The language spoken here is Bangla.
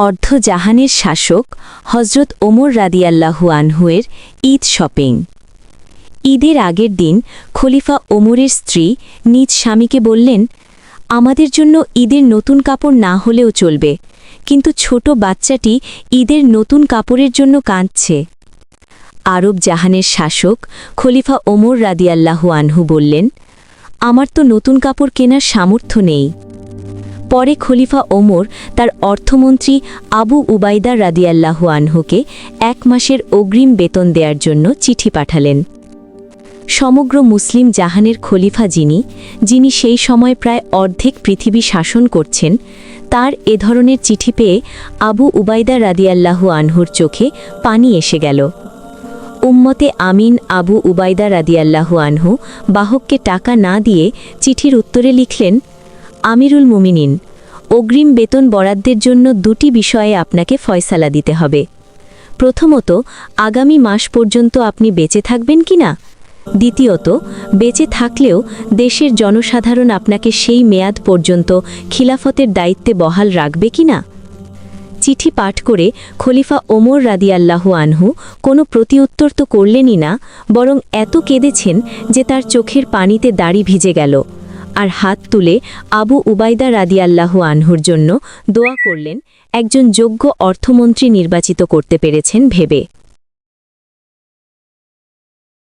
অর্ধজাহানের শাসক হজরত ওমর রাদিয়াল্লাহু আনহুয়ের ঈদ শপিং। ঈদের আগের দিন খলিফা ওমরের স্ত্রী নিজ স্বামীকে বললেন, আমাদের জন্য ঈদের নতুন কাপড় না হলেও চলবে, কিন্তু ছোট বাচ্চাটি ঈদের নতুন কাপড়ের জন্য কাঁদছে। আরব জাহানের শাসক খলিফা ওমর রাদিয়াল্লাহু আনহু বললেন, আমার তো নতুন কাপড় কেনার সামর্থ্য নেই। পরে খলিফা ওমর তার অর্থমন্ত্রী আবু উবাইদা রাদিয়াল্লাহু আনহুকে 1 মাসের অগ্রিম বেতন দেওয়ার জন্য চিঠি পাঠালেন। সমগ্র মুসলিম জাহানের খলিফা যিনি সেই সময় প্রায় অর্ধেক পৃথিবী শাসন করছেন, তার এ ধরনের চিঠি পেয়ে আবু উবাইদা রাদিয়াল্লাহু আনহুর চোখে পানি এসে গেল। উম্মতে আমিন আবু উবাইদা রাদিয়াল্লাহু আনহু বাহককে টাকা না দিয়ে চিঠির উত্তরে লিখলেন, আমিরুল মুমিনিন, অগ্রিম বেতন বরাদ্দের জন্য 2টি বিষয়ে আপনাকে ফয়সালা দিতে হবে। প্রথমত, আগামী মাস পর্যন্ত আপনি বেঁচে থাকবেন কিনা? দ্বিতীয়ত, বেঁচে থাকলেও দেশের জনসাধারণ আপনাকে সেই মেয়াদ পর্যন্ত খিলাফতের দায়িত্বে বহাল রাখবে কিনা? চিঠি পাঠ করে খলিফা ওমর রাদিয়াল্লাহু আনহু কোনো প্রতিউত্তর তো করলেনই না, বরং এত কেঁদেছেন যে তার চোখের পানিতে দাড়ি ভিজে গেল, আর হাত তুলে আবু উবাইদা রাদিয়াল্লাহু আনহুর জন্য দোয়া করলেন, একজন যোগ্য অর্থমন্ত্রী নির্বাচিত করতে পেরেছেন ভেবে।